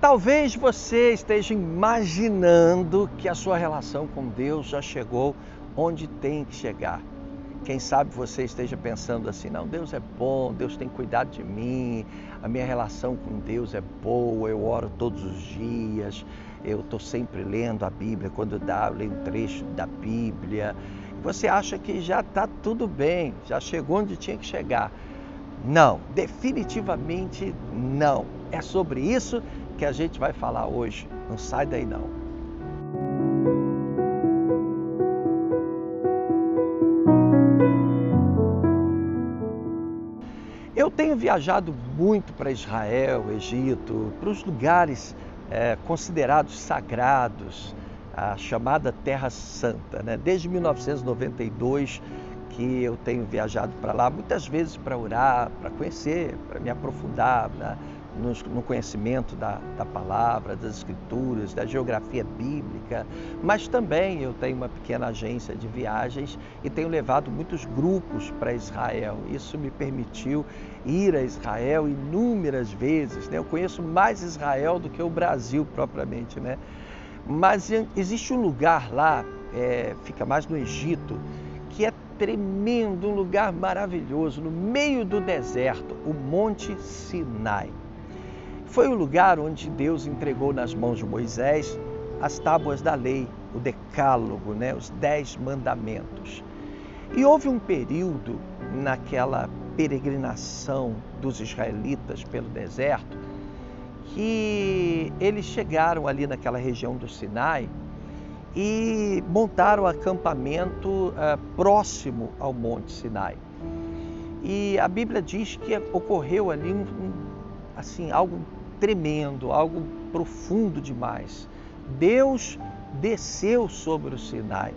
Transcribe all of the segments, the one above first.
Talvez você esteja imaginando que a sua relação com Deus já chegou onde tem que chegar. Quem sabe você esteja pensando assim, não, Deus é bom, Deus tem cuidado de mim, a minha relação com Deus é boa, eu oro todos os dias, eu estou sempre lendo a Bíblia, quando dá, eu leio um trecho da Bíblia. Você acha que já está tudo bem, já chegou onde tinha que chegar. Não, definitivamente não. É sobre isso que a gente vai falar hoje. Não sai daí não. Eu tenho viajado muito para Israel, Egito, para os lugares considerados sagrados, a chamada Terra Santa, né? Desde 1992 que eu tenho viajado para lá, muitas vezes para orar, para conhecer, para me aprofundar, né? No conhecimento da palavra, das escrituras, da geografia bíblica, mas também eu tenho uma pequena agência de viagens e tenho levado muitos grupos para Israel. Isso me permitiu ir a Israel inúmeras vezes, né? Eu conheço mais Israel do que o Brasil propriamente, né? Mas existe um lugar lá, fica mais no Egito, que é tremendo, um lugar maravilhoso, no meio do deserto, o Monte Sinai. Foi o lugar onde Deus entregou nas mãos de Moisés as tábuas da lei, o decálogo, né? Os 10 mandamentos. E houve um período naquela peregrinação dos israelitas pelo deserto que eles chegaram ali naquela região do Sinai e montaram acampamento próximo ao Monte Sinai. E a Bíblia diz que ocorreu ali algo tremendo, algo profundo demais. Deus desceu sobre o Sinai.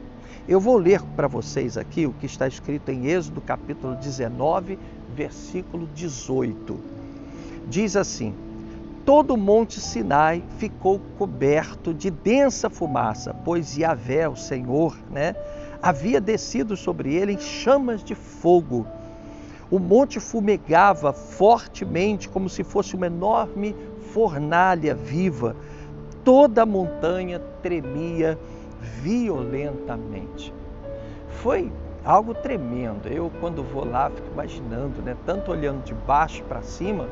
Eu vou ler para vocês aqui o que está escrito em Êxodo capítulo 19, versículo 18. Diz assim: todo o monte Sinai ficou coberto de densa fumaça, pois Yahvé, o Senhor, havia descido sobre ele em chamas de fogo. O monte fumegava fortemente, como se fosse uma enorme fornalha viva. Toda a montanha tremia violentamente. Foi algo tremendo. Eu, quando vou lá, fico imaginando, tanto olhando de baixo para cima.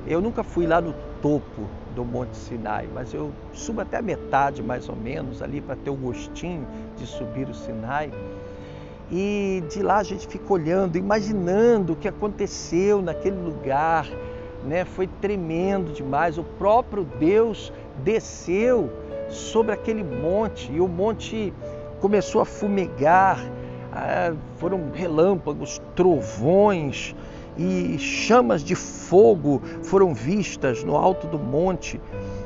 Eu nunca fui lá no topo do Monte Sinai, mas eu subo até a metade, mais ou menos, ali para ter o gostinho de subir o Sinai. E de lá a gente fica olhando, imaginando o que aconteceu naquele lugar, Foi tremendo demais. O próprio Deus desceu sobre aquele monte e o monte começou a fumegar. Foram relâmpagos, trovões e chamas de fogo foram vistas no alto do monte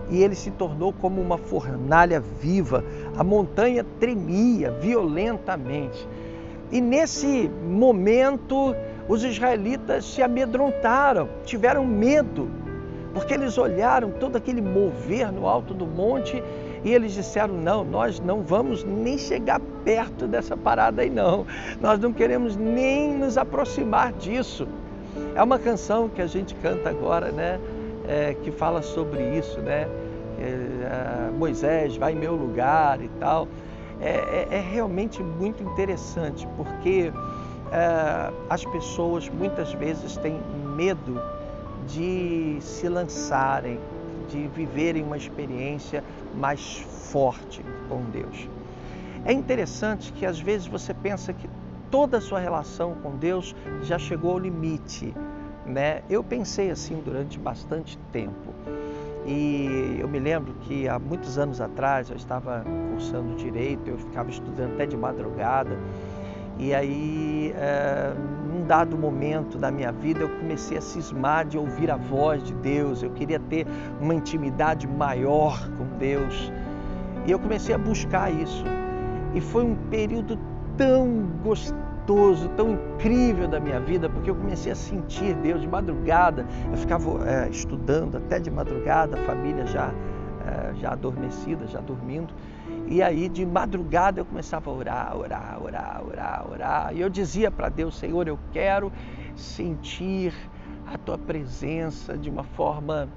e ele se tornou como uma fornalha viva. A montanha tremia violentamente. E nesse momento, os israelitas se amedrontaram, tiveram medo, porque eles olharam todo aquele mover no alto do monte e eles disseram, não, nós não vamos nem chegar perto dessa parada aí não, nós não queremos nem nos aproximar disso. É uma canção que a gente canta agora, que fala sobre isso, Moisés, vai em meu lugar e tal. É realmente muito interessante, porque as pessoas muitas vezes têm medo de se lançarem, de viverem uma experiência mais forte com Deus. É interessante que às vezes você pensa que toda a sua relação com Deus já chegou ao limite, Eu pensei assim durante bastante tempo. E eu me lembro que há muitos anos atrás eu estava cursando Direito, eu ficava estudando até de madrugada. E aí, num dado momento da minha vida, eu comecei a cismar de ouvir a voz de Deus. Eu queria ter uma intimidade maior com Deus. E eu comecei a buscar isso. E foi um período tão gostoso, tão incrível da minha vida, porque eu comecei a sentir Deus de madrugada. Eu ficava estudando até de madrugada, a família já adormecida, já dormindo. E aí de madrugada eu começava a orar. E eu dizia para Deus, Senhor, eu quero sentir a Tua presença de uma forma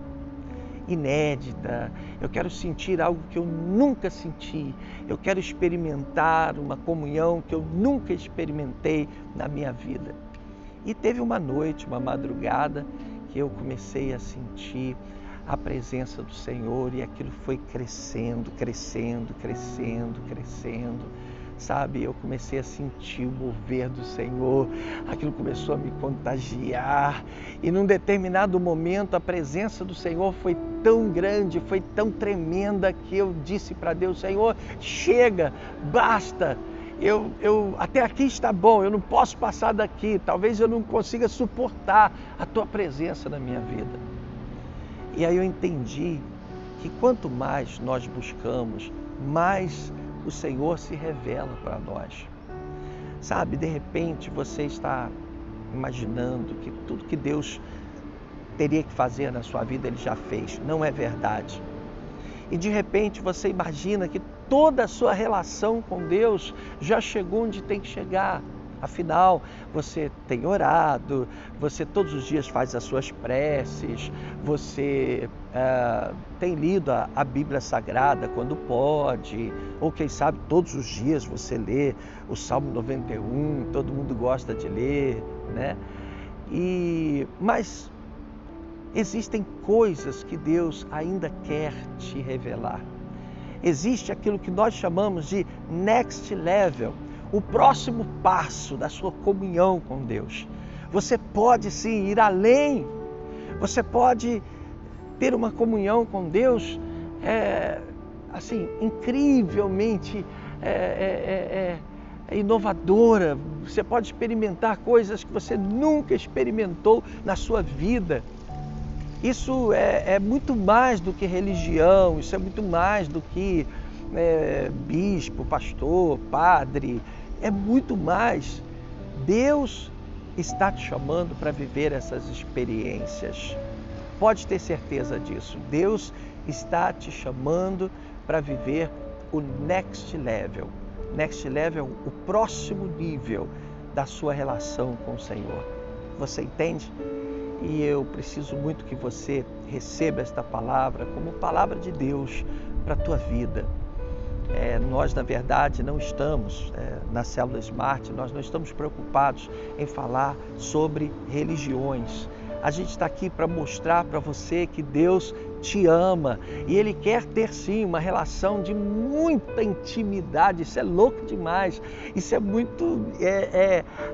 inédita, eu quero sentir algo que eu nunca senti, eu quero experimentar uma comunhão que eu nunca experimentei na minha vida. E teve uma noite, uma madrugada, que eu comecei a sentir a presença do Senhor e aquilo foi crescendo, crescendo, crescendo, crescendo. Sabe, eu comecei a sentir o mover do Senhor, aquilo começou a me contagiar e num determinado momento a presença do Senhor foi tão grande, foi tão tremenda que eu disse para Deus: Senhor, chega, basta, até aqui está bom, eu não posso passar daqui, talvez eu não consiga suportar a Tua presença na minha vida. E aí eu entendi que quanto mais nós buscamos, mais o Senhor se revela para nós. Sabe, de repente você está imaginando que tudo que Deus teria que fazer na sua vida Ele já fez. Não é verdade. E de repente você imagina que toda a sua relação com Deus já chegou onde tem que chegar. Afinal, você tem orado, você todos os dias faz as suas preces, você tem lido a Bíblia Sagrada quando pode, ou quem sabe todos os dias você lê o Salmo 91, todo mundo gosta de ler, né? Mas existem coisas que Deus ainda quer te revelar. Existe aquilo que nós chamamos de next level, o próximo passo da sua comunhão com Deus. Você pode sim ir além, você pode ter uma comunhão com Deus assim, incrivelmente inovadora. Você pode experimentar coisas que você nunca experimentou na sua vida. Isso é muito mais do que religião, isso é muito mais do que bispo, pastor, padre, é muito mais. Deus está te chamando para viver essas experiências. Pode ter certeza disso. Deus está te chamando para viver o next level. Next level, o próximo nível da sua relação com o Senhor. Você entende? E eu preciso muito que você receba esta palavra como palavra de Deus para a tua vida. Nós, na verdade, não estamos, na Célula Smart, nós não estamos preocupados em falar sobre religiões. A gente está aqui para mostrar para você que Deus te ama e Ele quer ter sim uma relação de muita intimidade. Isso é louco demais, isso é muito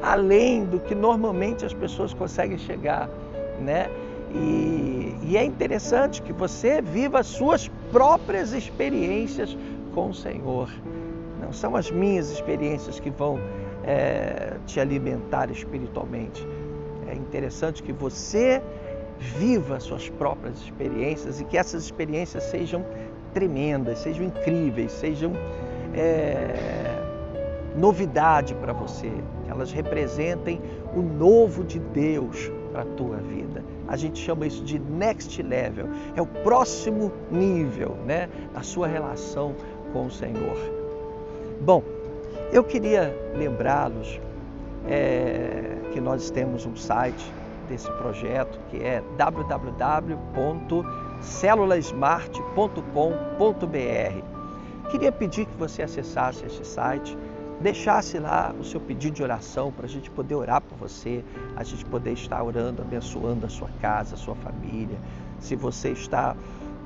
além do que normalmente as pessoas conseguem chegar, né? E é interessante que você viva as suas próprias experiências com o Senhor. Não são as minhas experiências que vão te alimentar espiritualmente. É interessante que você viva as suas próprias experiências e que essas experiências sejam tremendas, sejam incríveis, sejam novidade para você, que elas representem o novo de Deus para a tua vida. A gente chama isso de next level, é o próximo nível, né, da sua relação com o Senhor. Bom, eu queria lembrá-los que nós temos um site desse projeto que é www.celulasmart.com.br. Queria pedir que você acessasse este site, deixasse lá o seu pedido de oração para a gente poder orar por você, a gente poder estar orando, abençoando a sua casa, a sua família. Se você está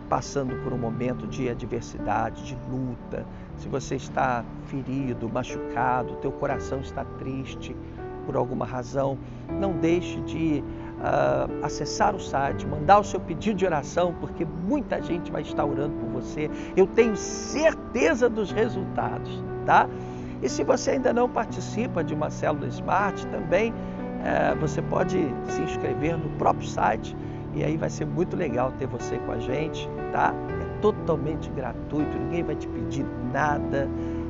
passando por um momento de adversidade, de luta, se você está ferido, machucado, teu coração está triste por alguma razão, não deixe de acessar o site, mandar o seu pedido de oração, porque muita gente vai estar orando por você. Eu tenho certeza dos resultados, tá? E se você ainda não participa de uma célula Smart, também você pode se inscrever no próprio site e aí vai ser muito legal ter você com a gente, tá? É totalmente gratuito, ninguém vai te pedir nada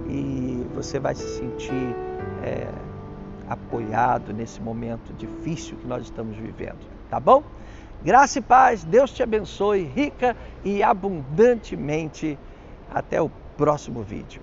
e você vai se sentir apoiado nesse momento difícil que nós estamos vivendo, tá bom? Graça e paz, Deus te abençoe rica e abundantemente. Até o próximo vídeo.